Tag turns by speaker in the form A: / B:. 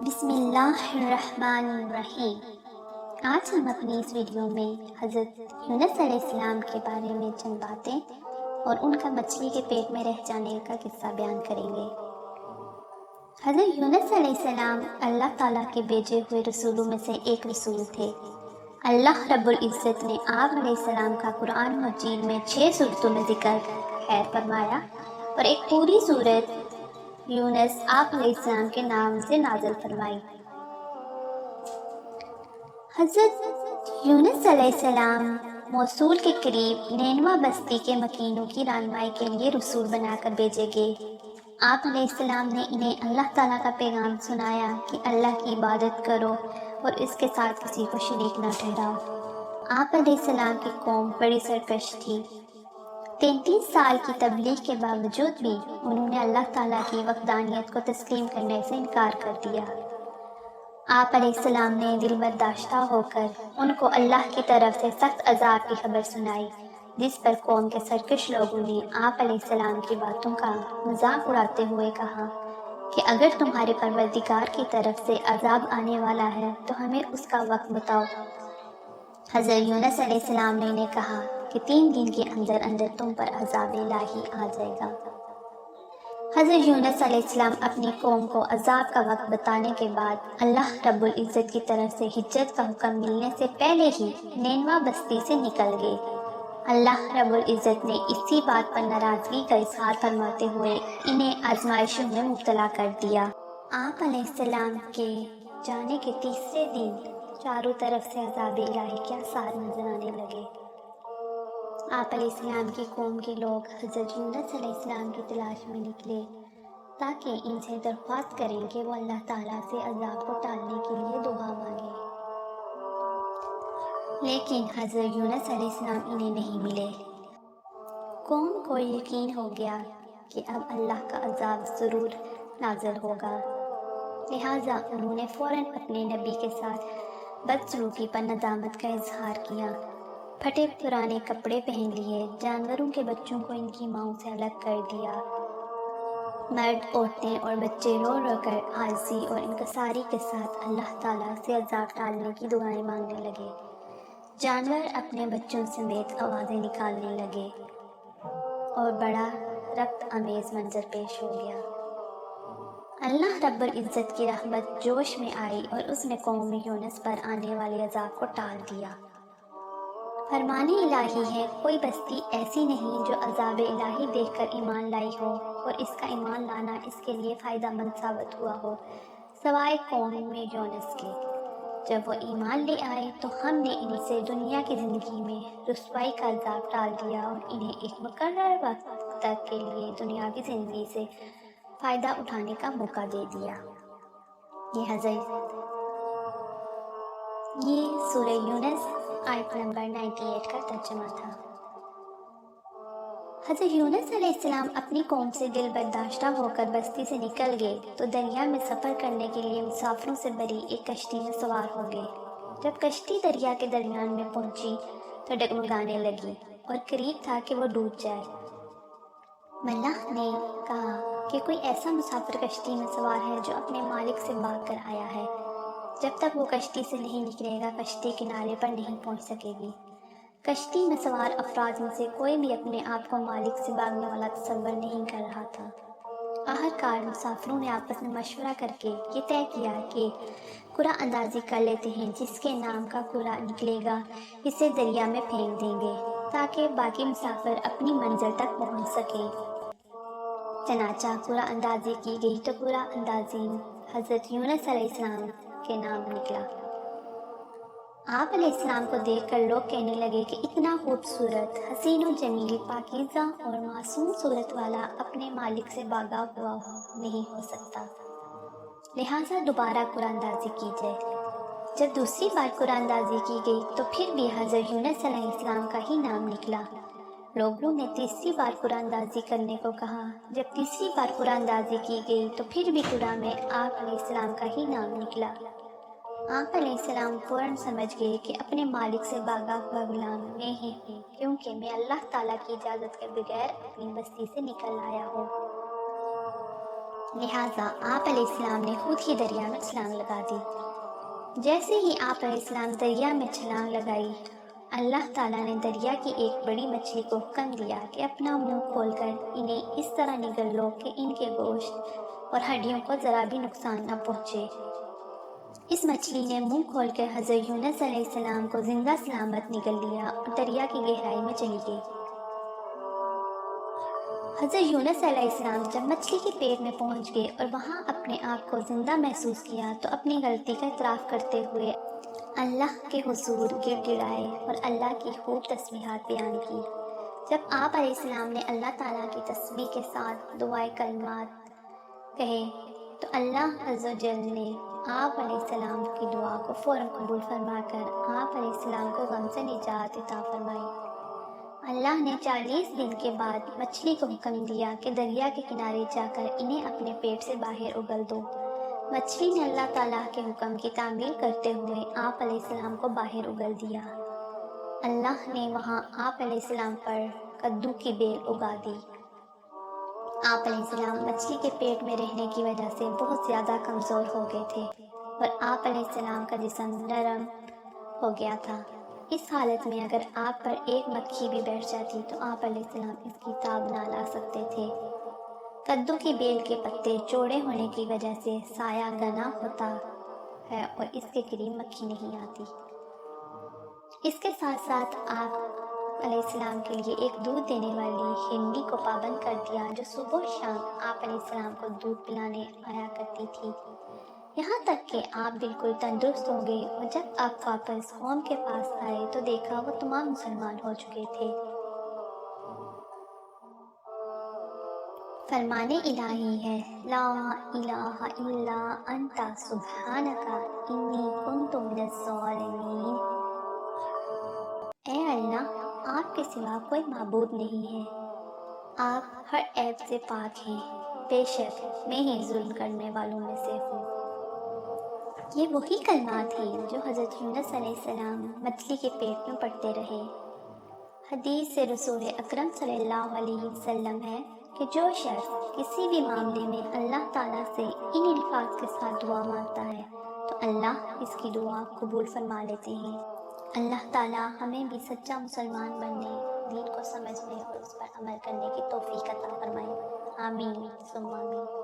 A: بسم اللہ الرحمن الرحیم۔ آج ہم اپنی اس ویڈیو میں حضرت یونس علیہ السلام کے بارے میں چند باتیں اور ان کا مچھلی کے پیٹ میں رہ جانے کا قصہ بیان کریں گے۔ حضرت یونس علیہ السلام اللہ تعالیٰ کے بھیجے ہوئے رسولوں میں سے ایک رسول تھے۔ اللہ رب العزت نے آپ علیہ السلام کا قرآن مجید میں 6 صورتوں میں ذکر خیر فرمایا اور ایک پوری صورت یونس آپ علیہ السلام کے نام سے نازل فرمائی۔ حضرت یونس علیہ السلام موصول کے قریب نینوا بستی کے مکینوں کی رہنمائی کے لیے رسول بنا کر بھیجے گئے۔ آپ علیہ السلام نے انہیں اللہ تعالیٰ کا پیغام سنایا کہ اللہ کی عبادت کرو اور اس کے ساتھ کسی کو شریک نہ ٹھہراؤ۔ آپ علیہ السلام کی قوم بڑی سرکش تھی۔ 33 سال کی تبلیغ کے باوجود بھی انہوں نے اللہ تعالیٰ کی وحدانیت کو تسلیم کرنے سے انکار کر دیا۔ آپ علیہ السلام نے دل برداشتہ ہو کر ان کو اللہ کی طرف سے سخت عذاب کی خبر سنائی، جس پر قوم کے سرکش لوگوں نے آپ علیہ السلام کی باتوں کا مذاق اڑاتے ہوئے کہا کہ اگر تمہارے پروردگار کی طرف سے عذاب آنے والا ہے تو ہمیں اس کا وقت بتاؤ۔ حضرت یونس علیہ السلام نے انہیں کہا کہ 3 دن کے اندر اندر تم پر عذاب الہی آ جائے گا۔ حضرت یونس علیہ السلام اپنی قوم کو عذاب کا وقت بتانے کے بعد اللہ رب العزت کی طرف سے ہجرت کا حکم ملنے سے پہلے ہی نینوا بستی سے نکل گئے۔ اللہ رب العزت نے اسی بات پر ناراضگی کا اظہار فرماتے ہوئے انہیں آزمائشوں میں مبتلا کر دیا۔ آپ علیہ السلام کے جانے کے تیسرے دن چاروں طرف سے عذاب الہی کے آثار نظر آنے لگے۔ آپ علیہ السلام کی قوم کے لوگ حضرت یونس علیہ السلام کی تلاش میں نکلے تاکہ ان سے درخواست کریں کہ وہ اللہ تعالیٰ سے عذاب کو ٹالنے کے لیے دعا مانگیں، لیکن حضرت یونس علیہ السلام انہیں نہیں ملے۔ قوم کو یقین ہو گیا کہ اب اللہ کا عذاب ضرور نازل ہوگا، لہٰذا انہوں نے فوراً اپنے نبی کے ساتھ بدسلوکی پر ندامت کا اظہار کیا، پھٹے پرانے کپڑے پہن لیے، جانوروں کے بچوں کو ان کی ماؤں سے الگ کر دیا، مرد، عورتیں اور بچے رو رو کر عاجزی اور انکساری کے ساتھ اللہ تعالیٰ سے عذاب ٹالنے کی دعائیں مانگنے لگے۔ جانور اپنے بچوں سمیت آوازیں نکالنے لگے اور بڑا ربط آمیز منظر پیش ہو گیا۔ اللہ رب العزت کی رحمت جوش میں آئی اور اس نے قوم یونس پر آنے والے عذاب کو ٹال دیا۔ فرمان الہی ہے، کوئی بستی ایسی نہیں جو عذاب الہی دیکھ کر ایمان لائی ہو اور اس کا ایمان لانا اس کے لیے فائدہ مند ثابت ہوا ہو، سوائے قوم یونس کے۔ جب وہ ایمان لے آئے تو ہم نے ان سے دنیا کی زندگی میں رسوائی کا عذاب ٹال دیا اور انہیں ایک مقرر وقت تک کے لیے دنیاوی زندگی سے فائدہ اٹھانے کا موقع دے دیا۔ یہ سورہ یونس آیت نمبر 98 کا ترجمہ تھا۔ حضرت یونس علیہ السلام اپنی قوم سے دل برداشتہ ہو کر بستی سے نکل گئے تو دریا میں سفر کرنے کے لیے مسافروں سے بھری ایک کشتی میں سوار ہو گئے۔ جب کشتی دریا کے درمیان میں پہنچی تو ڈگمگانے لگی اور قریب تھا کہ وہ ڈوب جائے۔ ملح نے کہا کہ کوئی ایسا مسافر کشتی میں سوار ہے جو اپنے مالک سے بھاگ کر آیا ہے، جب تک وہ کشتی سے نہیں نکلے گا کشتی کنارے پر نہیں پہنچ سکے گی۔ کشتی میں سوار افراد میں سے کوئی بھی اپنے آپ کو مالک سے بھاگنے والا تصور نہیں کر رہا تھا۔ آخرکار مسافروں نے آپس میں مشورہ کر کے یہ طے کیا کہ قرعہ اندازی کر لیتے ہیں، جس کے نام کا قرعہ نکلے گا اسے دریا میں پھینک دیں گے تاکہ باقی مسافر اپنی منزل تک پہنچ سکیں۔ چنانچہ قرعہ اندازی کی گئی تو قرعہ اندازی حضرت یونس علیہ السلام کے نام نکلا۔ آپ علیہ السلام کو دیکھ کر لوگ کہنے لگے کہ اتنا خوبصورت، حسین و جمیل، پاکیزہ اور معصوم صورت والا اپنے مالک سے بھاگا ہوا نہیں ہو سکتا، لہٰذا دوبارہ قرعہ اندازی کی جائے۔ جب دوسری بار قرعہ اندازی کی گئی تو پھر بھی حضرت یونس علیہ السلام کا ہی نام نکلا۔ لوگوں نے تیسری بار قرعہ اندازی کرنے کو کہا۔ جب تیسری بار قرعہ اندازی کی گئی تو پھر بھی قرعہ میں آپ علیہ السلام کا ہی نام نکلا۔ آپ علیہ السلام فوراً سمجھ گئے کہ اپنے مالک سے بھاگا ہوا غلام میں ہی ہوں، کیونکہ میں اللہ تعالیٰ کی اجازت کے بغیر اپنی بستی سے نکل آیا ہوں۔ لہٰذا آپ علیہ السلام نے خود ہی دریا میں چھلانگ لگا دی۔ جیسے ہی آپ علیہ السلام دریا میں چھلانگ لگائی، اللہ تعالیٰ نے دریا کی ایک بڑی مچھلی کو حکم دیا کہ اپنا منہ کھول کر انہیں اس طرح نگل لو کہ ان کے گوشت اور ہڈیوں کو ذرا بھی نقصان نہ پہنچے۔ اس مچھلی نے منہ کھول کر حضرت یونس علیہ السلام کو زندہ سلامت نگل لیا اور دریا کی گہرائی میں چلی گئی۔ حضرت یونس علیہ السلام جب مچھلی کے پیٹ میں پہنچ گئے اور وہاں اپنے آپ کو زندہ محسوس کیا تو اپنی غلطی کا اعتراف کرتے ہوئے اللہ کے حضور گر گڑائے اور اللہ کی خوب تسبیحات بیان کی۔ جب آپ علیہ السلام نے اللہ تعالیٰ کی تسبیح کے ساتھ دعائے کلمات کہے تو اللہ عز و جل نے آپ علیہ السلام کی دعا کو فوراً قبول فرما کر آپ علیہ السلام کو غم سے نجات عطا فرمائی۔ اللہ نے 40 دن کے بعد مچھلی کو حکم دیا کہ دریا کے کنارے جا کر انہیں اپنے پیٹ سے باہر اگل دو۔ مچھلی نے اللہ تعالیٰ کے حکم کی تعمیل کرتے ہوئے آپ علیہ السلام کو باہر اگل دیا۔ اللہ نے وہاں آپ علیہ السلام پر کدو کی بیل اگا دی۔ آپ علیہ السلام مچھلی کے پیٹ میں رہنے کی وجہ سے بہت زیادہ کمزور ہو گئے تھے اور آپ علیہ السلام کا جسم نرم ہو گیا تھا۔ اس حالت میں اگر آپ پر ایک مکھی بھی بیٹھ جاتی تو آپ علیہ السلام اس کی تاب نہ لا سکتے تھے۔ کدو کی بیل کے پتے چوڑے ہونے کی وجہ سے سایہ گنا ہوتا ہے اور اس کے قریب مکھی نہیں آتی۔ اس کے ساتھ ساتھ آپ علیہ السلام کے لیے ایک دودھ دینے والی ہرنی کو پابند کر دیا جو صبح و شام آپ علیہ السلام کو دودھ پلانے آیا کرتی تھی، یہاں تک کہ آپ بالکل تندرست ہو گئے۔ اور جب آپ واپس قوم کے پاس آئے تو دیکھا وہ تمام مسلمان ہو چکے تھے۔ فرمان الہی ہے، لا الہ الا انت سبحانک انی کنت من الظالمین۔ اے اللہ، آپ کے سوا کوئی معبود نہیں ہے، آپ ہر عیب سے پاک ہیں، بے شک میں ہی ظلم کرنے والوں میں سے ہوں۔ یہ وہی کلمات ہیں جو حضرت یونس علیہ السلام مچھلی کے پیٹ میں پڑھتے رہے۔ حدیث سے رسول اکرم صلی اللہ علیہ وسلم ہے کہ جو شخص کسی بھی معاملے میں اللہ تعالیٰ سے ان الفاظ کے ساتھ دعا مانگتا ہے تو اللہ اس کی دعا قبول فرما لیتے ہیں۔ اللہ تعالیٰ ہمیں بھی سچا مسلمان بننے، دین کو سمجھنے اور اس پر عمل کرنے کی توفیق عطا فرمائے۔ آمین ثم آمین۔